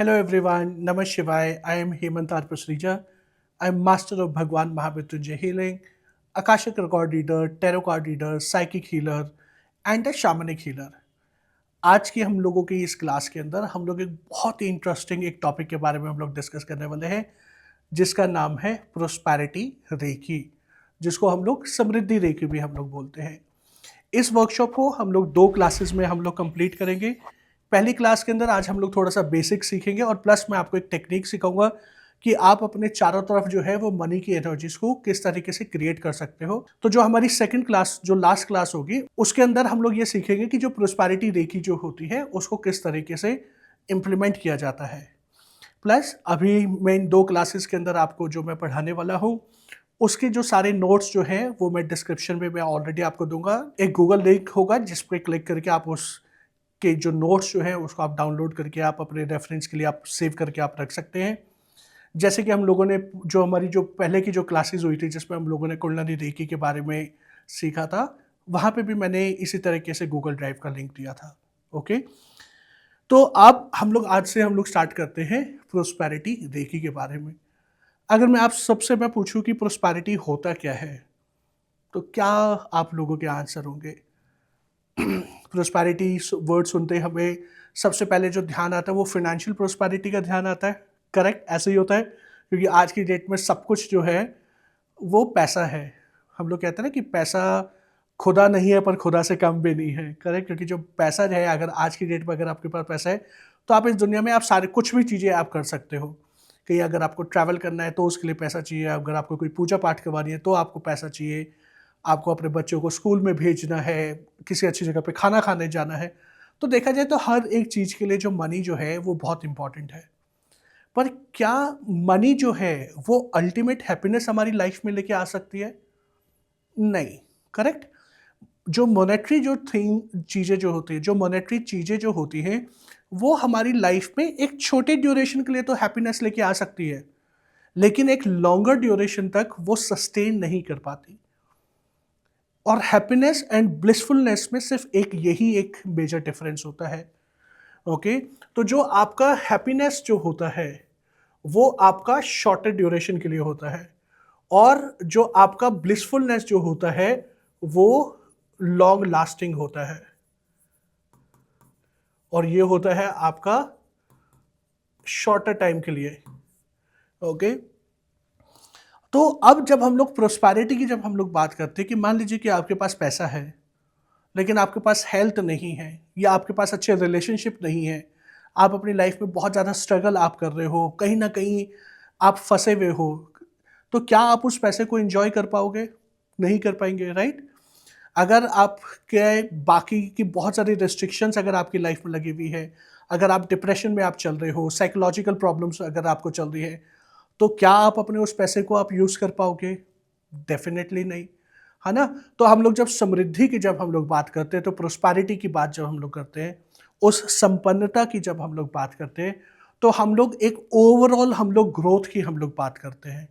Hello everyone, Namah Shivaya. I am Hemant Arpasrija. I am master of Bhagwan Mahamrityunjay healing, Akashic record reader, tarot card reader, psychic healer and a shamanic healer. आज की हम लोगों की इस class के अंदर हम लोग एक बहुत ही इंटरेस्टिंग एक टॉपिक के बारे में हम लोग डिस्कस करने वाले हैं जिसका नाम है प्रोस्पैरिटी रेकी, जिसको हम लोग समृद्धि रेकी भी हम लोग बोलते हैं। इस वर्कशॉप को हम लोग 2 क्लासेस में हम लोग कंप्लीट करेंगे। पहली क्लास के अंदर आज हम लोग थोड़ा सा बेसिक सीखेंगे और प्लस मैं आपको एक टेक्निक सिखाऊंगा कि आप अपने चारों तरफ जो है वो मनी की एनर्जीज को किस तरीके से क्रिएट कर सकते हो। तो जो हमारी सेकंड क्लास, जो लास्ट क्लास होगी, उसके अंदर हम लोग ये सीखेंगे कि जो प्रोस्पैरिटी रेकी जो होती है उसको किस तरीके से इम्प्लीमेंट किया जाता है। प्लस अभी मैं इन 2 क्लासेस के अंदर आपको जो मैं पढ़ाने वाला हूँ उसके जो सारे नोट्स जो हैं वो मैं डिस्क्रिप्शन में मैं ऑलरेडी आपको दूंगा। एक गूगल लिंक होगा जिस पर क्लिक करके आप उसके जो नोट्स जो हैं उसको आप डाउनलोड करके आप अपने रेफरेंस के लिए आप सेव करके आप रख सकते हैं। जैसे कि हम लोगों ने जो हमारी जो पहले की जो क्लासेस हुई थी जिसमें हम लोगों ने कुंडलिनी रेकी के बारे में सीखा था, वहाँ पे भी मैंने इसी तरीके से गूगल ड्राइव का लिंक दिया था। ओके, तो अब हम लोग आज से हम लोग स्टार्ट करते हैं प्रोस्पैरिटी रेकी के बारे में। अगर मैं आप सबसे मैं पूछूं कि प्रोस्पैरिटी होता क्या है, तो क्या आप लोगों के आंसर होंगे? प्रोस्पैरिटी वर्ड सुनते ही हमें सबसे पहले जो ध्यान आता है वो फाइनेंशियल प्रोस्पैरिटी का ध्यान आता है। करेक्ट, ऐसे ही होता है क्योंकि आज की डेट में सब कुछ जो है वो पैसा है। हम लोग कहते हैं ना कि पैसा खुदा नहीं है पर खुदा से कम भी नहीं है। करेक्ट, क्योंकि जो पैसा जो है, अगर आज की डेट में अगर आपके पास पैसा है तो आप इस दुनिया में आप सारे कुछ भी चीज़ें आप कर सकते हो। कहीं अगर आपको ट्रैवल करना है तो उसके लिए पैसा चाहिए, अगर आपको कोई पूजा पाठ करवानी है तो आपको पैसा चाहिए, आपको अपने बच्चों को स्कूल में भेजना है, किसी अच्छी जगह पे खाना खाने जाना है, तो देखा जाए तो हर एक चीज़ के लिए जो मनी जो है वो बहुत इंपॉर्टेंट है। पर क्या मनी जो है वो अल्टीमेट हैप्पीनेस हमारी लाइफ में लेके आ सकती है? नहीं। करेक्ट, जो मॉनेटरी जो थिंग चीज़ें जो होती है, जो मॉनेटरी चीज़ें जो होती हैं, वो हमारी लाइफ में एक छोटे ड्यूरेशन के लिए तो हैप्पीनेस लेके आ सकती है, लेकिन एक लॉन्गर ड्यूरेशन तक वो सस्टेन नहीं कर पाती। और हैप्पीनेस एंड ब्लिसफुलनेस में सिर्फ एक यही एक मेजर डिफरेंस होता है। ओके, तो जो आपका हैप्पीनेस जो होता है वो आपका शॉर्टर ड्यूरेशन के लिए होता है, और जो आपका ब्लिसफुलनेस जो होता है वो लॉन्ग लास्टिंग होता है, और ये होता है आपका शॉर्टर टाइम के लिए। ओके, तो अब जब हम लोग प्रोस्पैरिटी की जब हम लोग बात करते हैं कि मान लीजिए कि आपके पास पैसा है लेकिन आपके पास हेल्थ नहीं है, या आपके पास अच्छे रिलेशनशिप नहीं है, आप अपनी लाइफ में बहुत ज़्यादा स्ट्रगल आप कर रहे हो, कहीं ना कहीं आप फंसे हुए हो, तो क्या आप उस पैसे को एंजॉय कर पाओगे? नहीं कर पाएंगे, राइट? अगर आपके बाकी की बहुत सारी रिस्ट्रिक्शंस अगर आपकी लाइफ में लगी हुई है, अगर आप डिप्रेशन में आप चल रहे हो, साइकोलॉजिकल प्रॉब्लम्स अगर आपको चल रही है, तो क्या आप अपने उस पैसे को आप यूज़ कर पाओगे? डेफिनेटली नहीं, है ना? तो हम लोग जब समृद्धि की जब हम लोग बात करते हैं, तो प्रोस्पैरिटी की बात जब हम लोग करते हैं, उस संपन्नता की जब हम लोग बात करते हैं, तो हम लोग एक ओवरऑल हम लोग ग्रोथ की हम लोग बात करते हैं।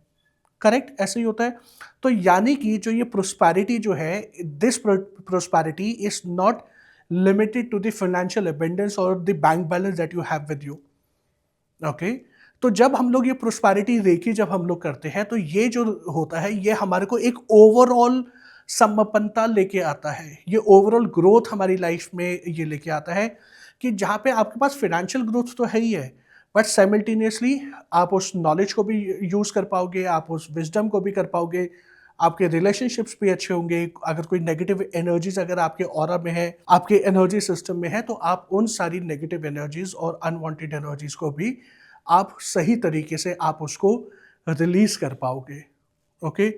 करेक्ट, ऐसे ही होता है। तो यानी कि जो ये प्रोस्पैरिटी जो है, this prosperity is not limited to the financial abundance और the bank balance that you have with you. Okay, तो जब हम लोग ये प्रोस्पैरिटी रेकी जब हम लोग करते हैं, तो ये जो होता है ये हमारे को एक ओवरऑल संपन्नता लेके आता है, ये ओवरऑल ग्रोथ हमारी लाइफ में ये लेके आता है कि जहाँ पे आपके पास फाइनेंशियल ग्रोथ तो है ही है, बट साइमल्टेनियसली आप उस नॉलेज को भी यूज़ कर पाओगे, आप उस विजडम को भी कर पाओगे, आपके रिलेशनशिप्स भी अच्छे होंगे। अगर कोई नेगेटिव एनर्जीज अगर आपके ऑरा में है, आपके एनर्जी सिस्टम में है, तो आप उन सारी नेगेटिव एनर्जीज और अनवांटेड एनर्जीज को भी आप सही तरीके से आप उसको रिलीज कर पाओगे। ओके,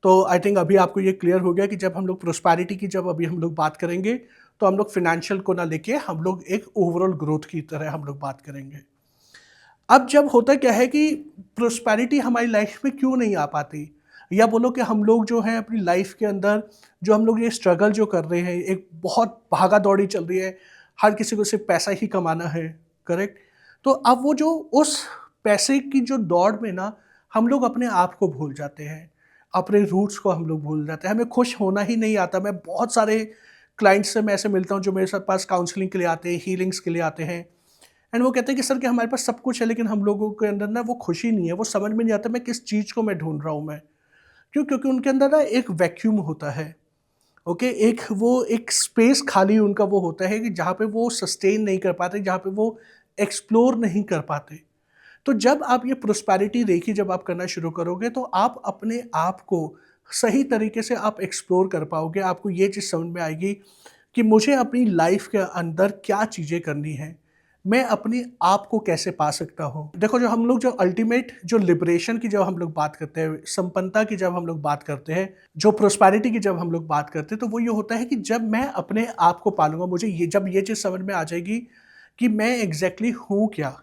तो आई थिंक अभी आपको ये क्लियर हो गया कि जब हम लोग प्रोस्पैरिटी की जब अभी हम लोग बात करेंगे, तो हम लोग फिनेंशियल को ना लेके हम लोग एक ओवरऑल ग्रोथ की तरह हम लोग बात करेंगे। अब जब होता क्या है कि प्रोस्पैरिटी हमारी लाइफ में क्यों नहीं आ पाती, या बोलो कि हम लोग जो है अपनी लाइफ के अंदर जो हम लोग ये स्ट्रगल जो कर रहे हैं, एक बहुत भागा दौड़ी चल रही है, हर किसी को सिर्फ पैसा ही कमाना है। करेक्ट, तो अब वो जो उस पैसे की जो दौड़ में ना हम लोग अपने आप को भूल जाते हैं, अपने रूट्स को हम लोग भूल जाते हैं, हमें खुश होना ही नहीं आता। मैं बहुत सारे क्लाइंट्स से मैं ऐसे मिलता हूँ जो मेरे साथ पास काउंसलिंग के लिए आते हैं, हीलिंग्स के लिए आते हैं, एंड वो कहते हैं कि सर कि हमारे पास सब कुछ है लेकिन हम लोगों के अंदर ना वो खुशी नहीं है, वो समझ में नहीं आता मैं किस चीज़ को मैं ढूंढ रहा हूँ मैं। क्यों? क्योंकि उनके अंदर ना एक वैक्यूम होता है। ओके, एक वो एक स्पेस खाली उनका वो होता है कि जहाँ पे वो सस्टेन नहीं कर पाते, जहाँ पे वो एक्सप्लोर नहीं कर पाते। तो जब आप ये प्रोस्पेरिटी रेकी जब आप करना शुरू करोगे तो आप अपने आप को सही तरीके से आप एक्सप्लोर कर पाओगे। आपको ये चीज़ समझ में आएगी कि मुझे अपनी लाइफ के अंदर क्या चीज़ें करनी है, मैं अपने आप को कैसे पा सकता हूँ। देखो, जो हम लोग जो अल्टीमेट जो लिबरेशन की जब हम लोग बात करते हैं, संपन्नता की जब हम लोग बात करते हैं, जो प्रोस्पेरिटी की जब हम लोग बात करते हैं, तो वो ये होता है कि जब मैं अपने आप को पालूंगा, मुझे ये जब ये चीज़ समझ में आ जाएगी कि मैं एग्जैक्टली हूँ क्या।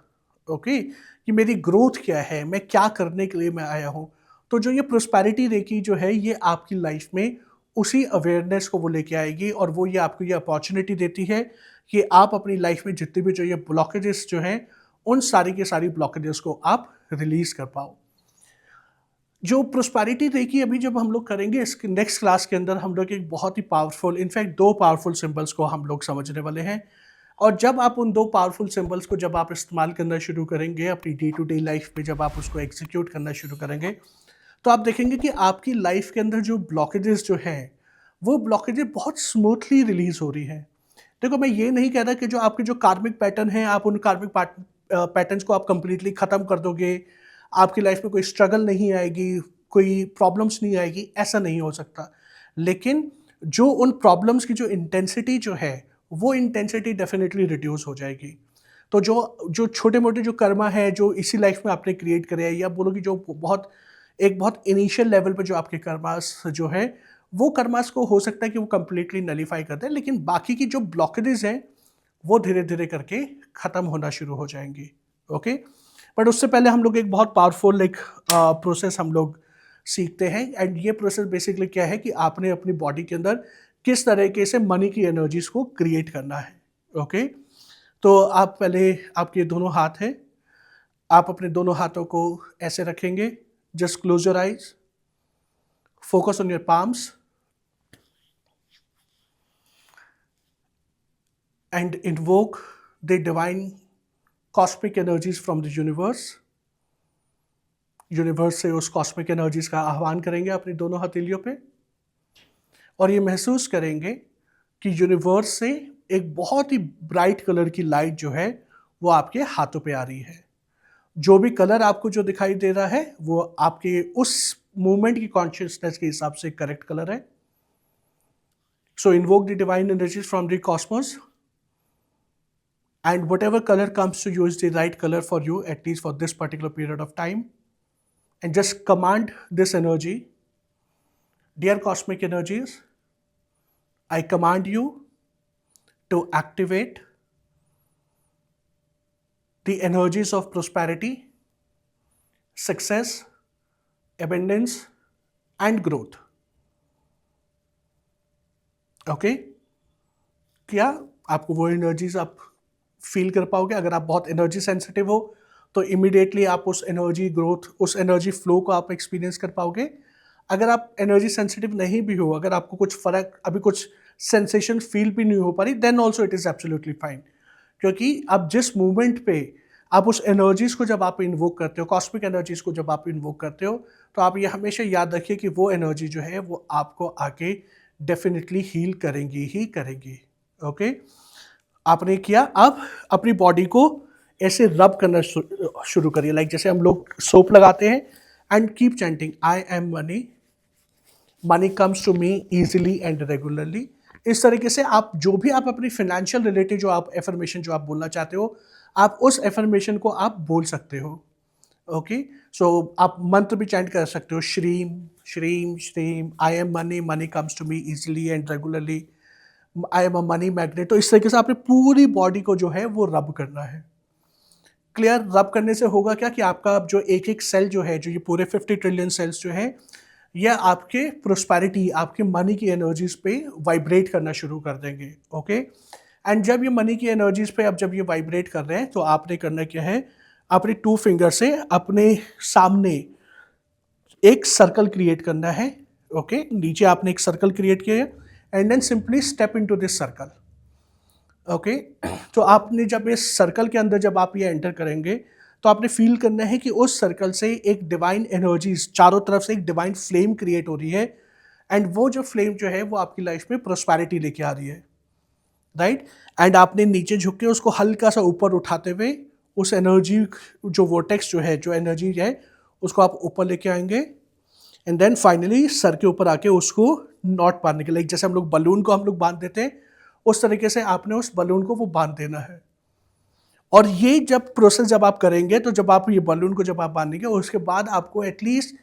ओके, कि मेरी ग्रोथ क्या है, मैं क्या करने के लिए मैं आया हूँ। तो जो ये प्रोस्पेरिटी रेकी जो है ये आपकी लाइफ में उसी अवेयरनेस को वो लेके आएगी और वो ये आपको ये अपॉर्चुनिटी देती है कि आप अपनी लाइफ में जितने भी जो ये ब्लॉकेजेस जो हैं उन सारी के सारी ब्लॉकेजेस को आप रिलीज कर पाओ। जो प्रोस्पेरिटी रेकी अभी जब हम लोग करेंगे इसके नेक्स्ट क्लास के अंदर हम लोग एक बहुत ही पावरफुल, इनफैक्ट दो पावरफुल सिंबल्स को हम लोग समझने वाले हैं। और जब आप उन दो पावरफुल सिंबल्स को जब आप इस्तेमाल करना शुरू करेंगे अपनी डे टू डे लाइफ में, जब आप उसको एग्जीक्यूट करना शुरू करेंगे, तो आप देखेंगे कि आपकी लाइफ के अंदर जो ब्लॉकेजेस जो हैं वो ब्लॉकेजेस बहुत स्मूथली रिलीज हो रही हैं। देखो, मैं ये नहीं कह रहा कि जो आपके जो कार्मिक पैटर्न हैं आप उन कार्मिक पैटर्न्स को आप कंप्लीटली ख़त्म कर दोगे, आपकी लाइफ में कोई स्ट्रगल नहीं आएगी, कोई प्रॉब्लम्स नहीं आएगी, ऐसा नहीं हो सकता। लेकिन जो उन प्रॉब्लम्स की जो इंटेंसिटी जो है वो इंटेंसिटी डेफिनेटली रिड्यूस हो जाएगी। तो जो जो छोटे मोटे जो कर्मा है जो इसी लाइफ में आपने क्रिएट करे हैं, या बोलो कि जो बहुत एक बहुत इनिशियल लेवल पे जो आपके कर्मास जो है वो कर्मास को हो सकता है कि वो कंप्लीटली नलीफाई कर दें, लेकिन बाकी की जो ब्लॉकेजेस हैं वो धीरे धीरे करके ख़त्म होना शुरू हो जाएंगी। ओके, बट उससे पहले हम लोग एक बहुत पावरफुल एक प्रोसेस हम लोग सीखते हैं। एंड ये प्रोसेस बेसिकली क्या है कि आपने अपनी बॉडी के अंदर किस तरीके से मनी की एनर्जीज को क्रिएट करना है। ओके, तो आप पहले, आपके दोनों हाथ हैं, आप अपने दोनों हाथों को ऐसे रखेंगे। Just close your eyes, focus on your palms and invoke the divine cosmic energies from the universe. Universe से उस कॉस्मिक एनर्जीज का आह्वान करेंगे अपनी दोनों हथेलियों पे, और ये महसूस करेंगे कि यूनिवर्स से एक बहुत ही ब्राइट कलर की लाइट जो है वो आपके हाथों पे आ रही है। जो भी कलर आपको जो दिखाई दे रहा है वो आपके उस मूवमेंट की कॉन्शियसनेस के हिसाब से करेक्ट कलर है। So invoke the divine energies from the cosmos and whatever color comes to you is the right color for you, at least for this particular period of time. And just command this energy: dear cosmic energies, I command you to activate the energies of prosperity, success, abundance and growth. Okay, क्या आपको वो energies आप feel कर पाओगे? अगर आप बहुत energy sensitive हो तो इमीडिएटली आप उस एनर्जी ग्रोथ, उस एनर्जी फ्लो को आप एक्सपीरियंस कर पाओगे। अगर आप एनर्जी सेंसिटिव नहीं भी हो, अगर आपको कुछ फर्क, अभी कुछ सेंसेशन फील भी नहीं हो पा रही, then also it is absolutely fine. क्योंकि आप जिस मूवमेंट पे आप उस एनर्जीज को जब आप इन्वोक करते हो, कॉस्मिक एनर्जीज को जब आप इन्वोक करते हो, तो आप ये हमेशा याद रखिए कि वो एनर्जी जो है वो आपको आगे डेफिनेटली हील करेंगी ही करेंगी। ओके, आपने किया, अब अपनी बॉडी को ऐसे रब करना शुरू करिए, लाइक जैसे हम लोग सोप लगाते हैं, and keep chanting I am money, money comes to me easily and regularly. इस तरीके से आप जो भी आप अपनी फाइनेंशियल रिलेटेड जो आप एफर्मेशन जो आप बोलना चाहते हो, आप उस एफर्मेशन को आप बोल सकते हो। ओके, सो आप मंत्र भी चैंट कर सकते हो, श्रीम श्रीम श्रीम, I am money, money comes to me easily and regularly, I am a money magnet. तो इस तरीके से आपने पूरी बॉडी को जो है वो रब करना है। क्लियर? रब करने से होगा क्या कि आपका जो एक एक सेल जो है, जो ये पूरे 50 ट्रिलियन सेल्स जो है, यह आपके प्रोस्पेरिटी, आपके मनी की एनर्जीज पे वाइब्रेट करना शुरू कर देंगे। ओके, एंड जब ये मनी की एनर्जीज पे अब जब ये वाइब्रेट कर रहे हैं तो आपने करना क्या है, अपने 2 फिंगर से अपने सामने एक सर्कल क्रिएट करना है। ओके, नीचे आपने एक सर्कल क्रिएट किया है, and then simply step into this circle. Okay. तो आपने जब इस सर्कल के अंदर जब आप ये एंटर करेंगे तो आपने फील करना है कि उस सर्कल से एक डिवाइन एनर्जी चारों तरफ से एक डिवाइन फ्लेम क्रिएट हो रही है, एंड वो जो फ्लेम जो है वो आपकी लाइफ में प्रोस्पैरिटी लेके आ रही है, राइट। एंड आपने नीचे झुक के उसको हल्का सा ऊपर उठाते हुए उस एनर्जी, जो वोटेक्स जो है, जो एनर्जी है, उसको आप ऊपर लेके आएंगे, एंड देन फाइनली सर के ऊपर आके उसको नॉट बांधने के लिए, जैसे हम लोग बलून को हम लोग बांध देते हैं, उस तरीके से आपने उस बलून को वो बांध देना है। और ये जब प्रोसेस जब आप करेंगे, तो जब आप ये बलून को जब आप बांधेंगे, उसके बाद आपको एटलीस्ट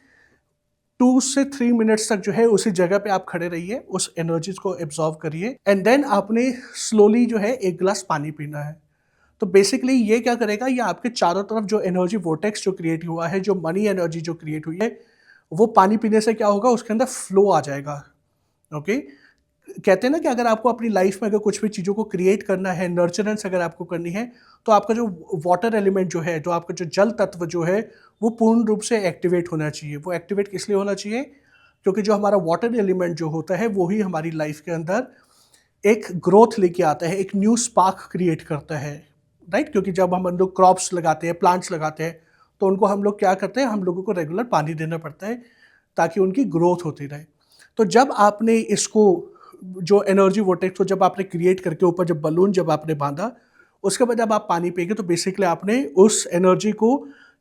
2 से 3 मिनट्स तक जो है उसी जगह पे आप खड़े रहिए, उस एनर्जीज को एब्जॉर्व करिए, एंड देन आपने स्लोली जो है एक गिलास पानी पीना है। तो बेसिकली ये क्या करेगा, ये आपके चारों तरफ जो एनर्जी वोटेक्स जो क्रिएट हुआ है, जो मनी एनर्जी जो क्रिएट हुई है, वो पानी पीने से क्या होगा, उसके अंदर फ्लो आ जाएगा। ओके। कहते हैं ना कि अगर आपको अपनी लाइफ में अगर कुछ भी चीज़ों को क्रिएट करना है, नर्चरेंस अगर आपको करनी है, तो आपका जो वाटर एलिमेंट जो है, जो आपका जो जल तत्व जो है, वो पूर्ण रूप से एक्टिवेट होना चाहिए। वो एक्टिवेट किस लिए होना चाहिए? क्योंकि जो हमारा वाटर एलिमेंट जो होता है, वो ही हमारी लाइफ के अंदर एक ग्रोथ लेके आता है, एक न्यू स्पार्क क्रिएट करता है, राइट। क्योंकि जब हम लोग क्रॉप्स लगाते हैं, प्लांट्स लगाते हैं, तो उनको हम लोग क्या करते हैं, हम लोगों को रेगुलर पानी देना पड़ता है ताकि उनकी ग्रोथ होती रहे। तो जब आपने इसको, जो एनर्जी वोटेक्स को जब आपने क्रिएट करके ऊपर जब बलून जब आपने बांधा, उसके बाद जब आप पानी पिएंगे, तो बेसिकली आपने उस एनर्जी को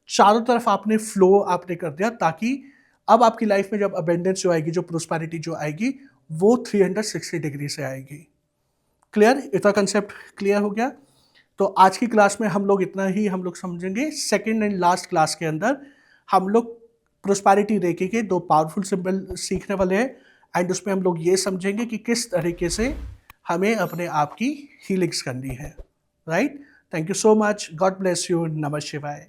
चारों तरफ आपने फ्लो आपने कर दिया, ताकि अब आपकी लाइफ में जब अबेंडेंस जो आएगी, जो प्रोस्पैरिटी जो आएगी, वो 360 डिग्री से आएगी। क्लियर? इतना कंसेप्ट क्लियर हो गया? तो आज की क्लास में हम लोग इतना ही हम लोग समझेंगे। सेकंड एंड लास्ट क्लास के अंदर हम लोग प्रोस्पैरिटी रेकी के 2 पावरफुल सिंबल सीखने वाले हैं, एंड उसमें हम लोग ये समझेंगे कि किस तरीके से हमें अपने आप की हीलिंग्स करनी है, right. Thank you so much, God bless you, नमः शिवाय।